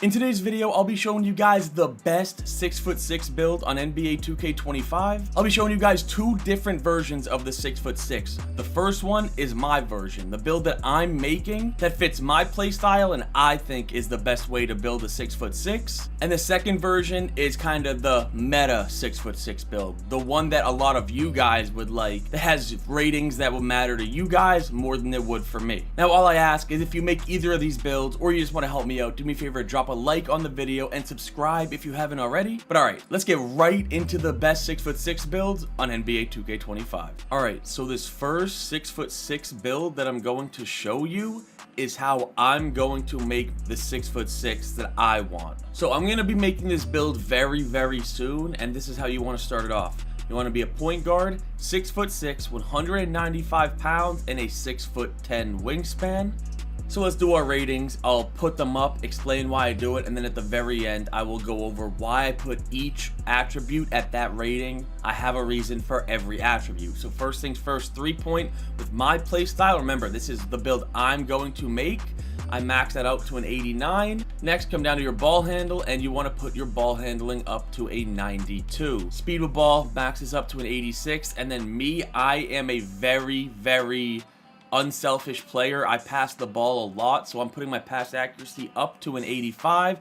In today's video, I'll be showing you guys the best 6'6" build on NBA 2K25. I'll be showing you guys two different versions of the 6'6". The first one is my version, the build that I'm making that fits my playstyle and I think is the best way to build a 6'6". And the second version is kind of the meta 6'6" build, the one that a lot of you guys would like, that has ratings that will matter to you guys more than it would for me. Now, all I ask is if you make either of these builds or you just want to help me out, do me a favor, drop a like on the video and subscribe if you haven't already. But alright, let's get right into the best 6'6" builds on NBA 2K25. Alright, so this first 6'6" build that I'm going to show you is how I'm going to make the 6'6" that I want. So I'm going to be making this build very soon, and this is how you want to start it off. You want to be a point guard, 6'6", 195 pounds, and a 6'10" wingspan. So let's do our ratings. I'll put them up, explain why I do it, and then at the very end, I will go over why I put each attribute at that rating. I have a reason for every attribute. So first things first, 3-point with my play style. Remember, this is the build I'm going to make. I max that out to an 89. Next, come down to your ball handle, and you want to put your ball handling up to a 92. Speed with ball maxes up to an 86, and then me, I am a very unselfish player. I pass the ball a lot, so I'm putting my pass accuracy up to an 85.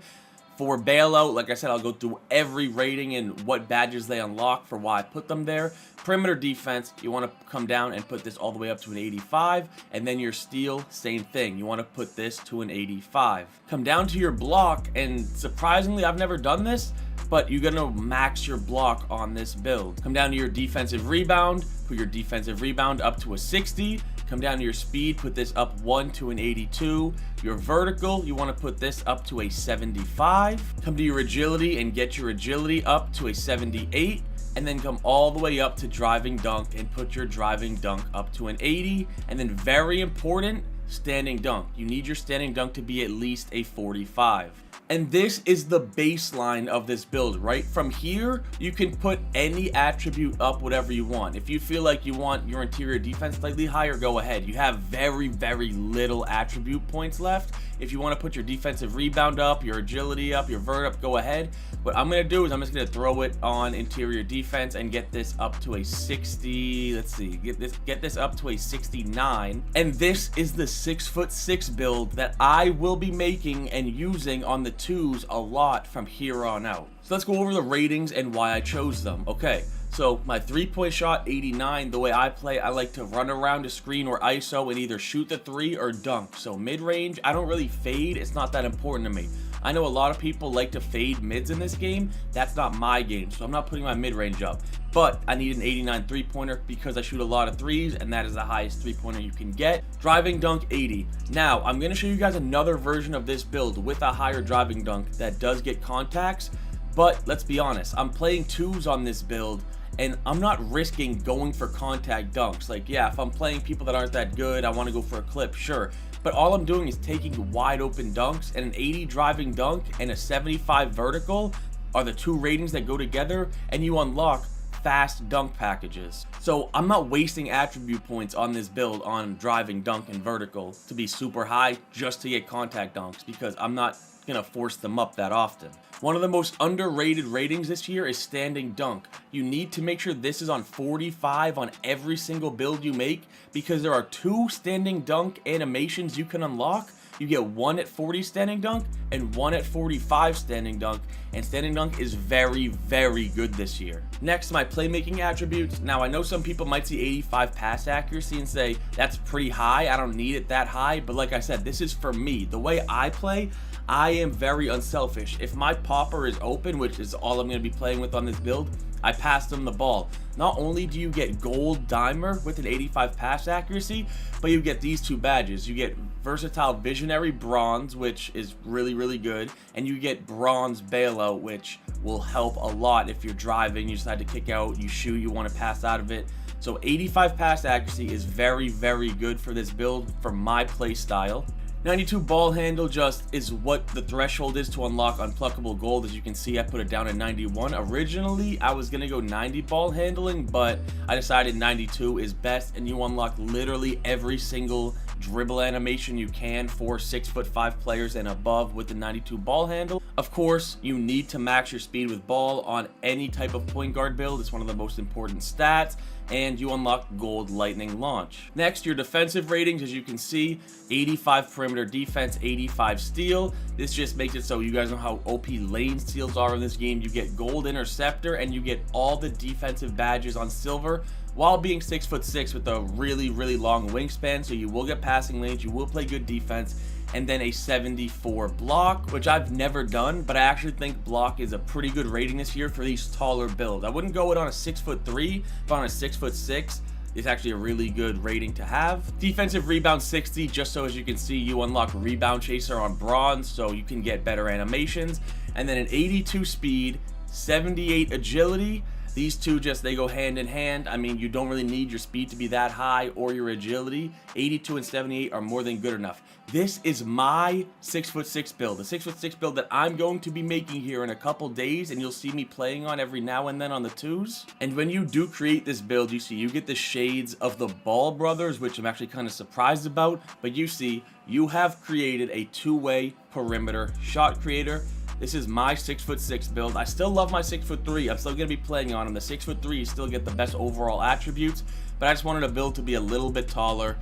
For bailout, like I said, I'll go through every rating and what badges they unlock for why I put them there. Perimeter defense, you want to come down and put this all the way up to an 85. And then your steal, same thing. You want to put this to an 85. Come down to your block, and surprisingly, I've never done this, but you're gonna max your block on this build. Come down to your defensive rebound, put your defensive rebound up to a 60. Come down to your speed, put this up 1 to an 82. Your vertical, you want to put this up to a 75. Come to your agility and get your agility up to a 78. And then come all the way up to driving dunk and put your driving dunk up to an 80. And then very important, standing dunk. You need your standing dunk to be at least a 45. And this is the baseline of this build. Right from here, you can put any attribute up whatever you want. If you feel like you want your interior defense slightly higher, go ahead. You have very little attribute points left. If you want to put your defensive rebound up, your agility up, your vert up, go ahead. What I'm going to do is I'm just going to throw it on interior defense and get this up to a 60. Let's see, get this up to a 69. And this is the 6'6" build that I will be making and using on the twos a lot from here on out. So let's go over the ratings and why I chose them. Okay, so my 3-point shot, 89. The way I play, I like to run around a screen or ISO and either shoot the 3 or dunk. So mid-range, I don't really fade. It's not that important to me. I know a lot of people like to fade mids in this game. That's not my game, so I'm not putting my mid-range up. But I need an 89 3-pointer because I shoot a lot of threes, and that is the highest 3-pointer you can get. Driving dunk, 80. Now, I'm going to show you guys another version of this build with a higher driving dunk that does get contacts. But let's be honest, I'm playing twos on this build, and I'm not risking going for contact dunks. Like, yeah, if I'm playing people that aren't that good, I want to go for a clip, sure. But all I'm doing is taking wide open dunks, and an 80 driving dunk and a 75 vertical are the two ratings that go together, and you unlock fast dunk packages. So I'm not wasting attribute points on this build on driving dunk and vertical to be super high just to get contact dunks, because I'm not gonna force them up that often. One of the most underrated ratings this year is standing dunk. You need to make sure this is on 45 on every single build you make, because there are 2 standing dunk animations you can unlock. You get one at 40 standing dunk and one at 45 standing dunk, and standing dunk is very good this year. Next, my playmaking attributes. Now, I know some people might see 85 pass accuracy and say that's pretty high, I don't need it that high, but like I said, this is for me. The way I play, I am very unselfish. If my popper is open, which is all I'm going to be playing with on this build, I pass them the ball. Not only do you get gold dimer with an 85 pass accuracy, but you get these 2 badges. You get versatile visionary bronze, which is really good, and you get bronze bailout, which will help a lot if you're driving, you decide to kick out, you shoot, you want to pass out of it. So 85 pass accuracy is very good for this build for my play style. 92 ball handle just is what the threshold is to unlock unpluckable gold. As you can see, I put it down at 91. Originally, I was going to go 90 ball handling, but I decided 92 is best, and you unlock literally every single dribble animation you can for 6'5" players and above with the 92 ball handle. Of course, you need to max your speed with ball on any type of point guard build. It's one of the most important stats, and you unlock Gold Lightning Launch. Next, your defensive ratings, as you can see, 85 perimeter defense, 85 steal. This just makes it so you guys know how OP lane steals are in this game. You get Gold Interceptor, and you get all the defensive badges on silver, while being 6'6" with a really long wingspan. So you will get passing lanes, you will play good defense, and then a 74 block, which I've never done, but I actually think block is a pretty good rating this year for these taller builds. I wouldn't go it on a 6'3", but on a 6'6", it's actually a really good rating to have. Defensive rebound 60, just so as you can see, you unlock Rebound Chaser on bronze, so you can get better animations. And then an 82 speed, 78 agility. These two they go hand in hand. I mean, you don't really need your speed to be that high or your agility. 82 and 78 are more than good enough. This is my 6'6" build, the 6'6" build that I'm going to be making here in a couple days, and you'll see me playing on every now and then on the twos. And when you do create this build, you see you get the shades of the Ball brothers, which I'm actually kind of surprised about, but you see you have created a two-way perimeter shot creator. This is my 6'6" build. I still love my 6'3". I'm still going to be playing on him. The 6'3", you still get the best overall attributes, but I just wanted a build to be a little bit taller,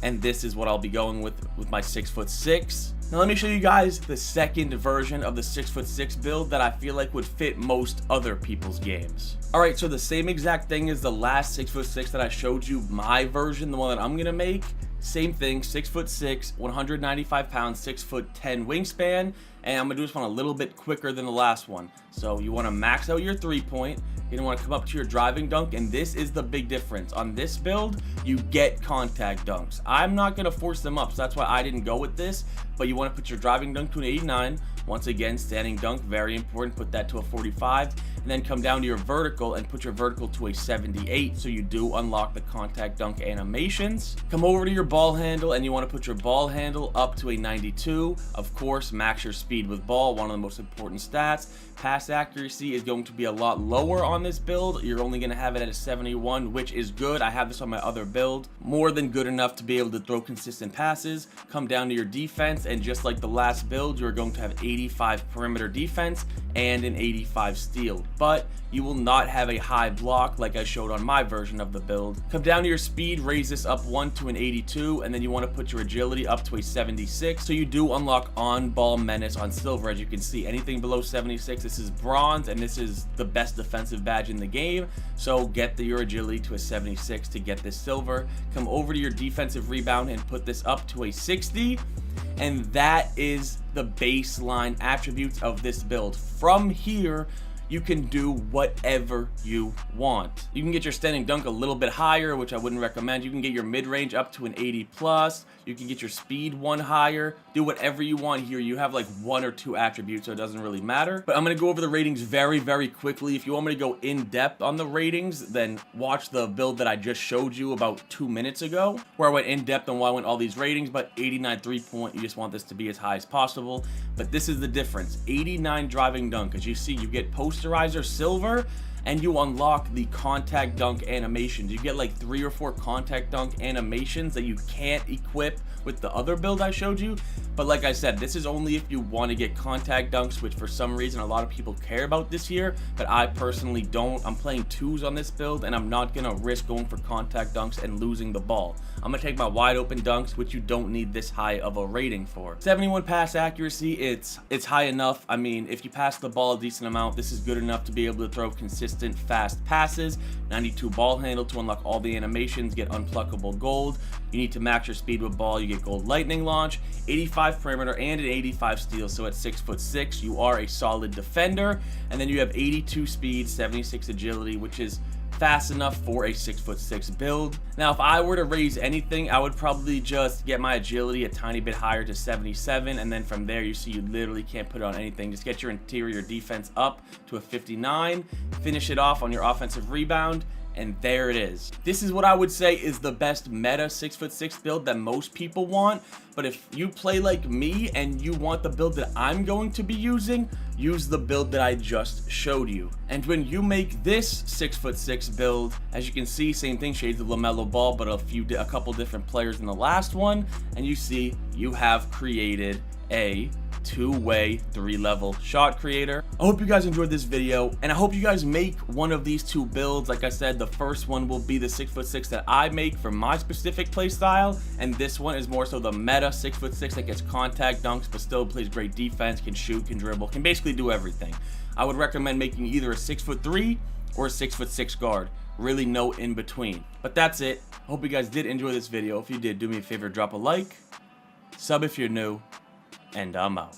and this is what I'll be going with my 6'6". Now let me show you guys the second version of the 6'6" build that I feel like would fit most other people's games. Alright, so the same exact thing as the last 6'6" that I showed you, my version, the one that I'm going to make. Same thing, 6'6", 195 pounds, 6'10" wingspan, and I'm gonna do this one a little bit quicker than the last one. So you want to max out your 3-point, you're gonna want to come up to your driving dunk, and this is the big difference. On this build, you get contact dunks. I'm not gonna force them up, so that's why I didn't go with this, but you want to put your driving dunk to an 89. Once again, standing dunk, very important, put that to a 45, and then come down to your vertical and put your vertical to a 78, so you do unlock the contact dunk animations. Come over to your ball handle, and you want to put your ball handle up to a 92. Of course, max your speed with ball, one of the most important stats. Pass accuracy is going to be a lot lower on this build. You're only going to have it at a 71, which is good. I have this on my other build. More than good enough to be able to throw consistent passes. Come down to your defense, and just like the last build, you're going to have 85 perimeter defense and an 85 steal, but you will not have a high block like I showed on my version of the build. Come down to your speed, raise this up 1 to an 82, and then you want to put your agility up to a 76, so you do unlock on-ball menace on silver. As you can see, anything below 76, this is bronze, and this is the best defensive badge in the game, so get your agility to a 76 to get this silver. Come over to your defensive rebound and put this up to a 60, and that is the baseline attributes of this build. From here, you can do whatever you want. You can get your standing dunk a little bit higher, which I wouldn't recommend. You can get your mid-range up to an 80 plus. You can get your speed 1 higher. Do whatever you want here. You have like 1 or 2 attributes, so it doesn't really matter. But I'm going to go over the ratings very quickly. If you want me to go in depth on the ratings, then watch the build that I just showed you about 2 minutes ago, where I went in depth on why I went all these ratings. But 89 3-point, you just want this to be as high as possible. But this is the difference. 89 driving dunk. As you see, you get posterizer silver, and you unlock the contact dunk animations. You get like 3 or 4 contact dunk animations that you can't equip with the other build I showed you. But like I said, this is only if you want to get contact dunks, which for some reason a lot of people care about this year, but I personally don't. I'm playing 2s on this build, and I'm not gonna risk going for contact dunks and losing the ball. I'm gonna take my wide open dunks, which you don't need this high of a rating for. 71 pass accuracy, it's high enough. I mean, if you pass the ball a decent amount, this is good enough to be able to throw consistent fast passes. 92 ball handle to unlock all the animations, get unpluckable gold. You need to max your speed with ball, you get Gold Lightning Launch, 85 perimeter and an 85 steal, so at 6'6", you are a solid defender. And then you have 82 speed, 76 agility, which is fast enough for a 6'6" build. Now, if I were to raise anything, I would probably just get my agility a tiny bit higher to 77, and then from there, you see you literally can't put it on anything. Just get your interior defense up to a 59, finish it off on your offensive rebound, and there it is. This is what I would say is the best meta 6'6" build that most people want, but if you play like me and you want the build that I'm going to be using, use the build that I just showed you. And when you make this 6'6" build, as you can see, same thing, shades of LaMelo Ball, but a couple different players in the last one, and you see you have created a two-way 3-level shot creator. I hope you guys enjoyed this video, and I hope you guys make one of these two builds. Like I said, the first one will be the 6'6" that I make for my specific play style, and this one is more so the meta 6'6" that gets contact dunks but still plays great defense, can shoot, can dribble, can basically do everything. I would recommend making either a 6'3" or a 6'6" guard. Really no in between. But that's it. I hope you guys did enjoy this video. If you did, do me a favor, drop a like, sub if you're new, and I'm out.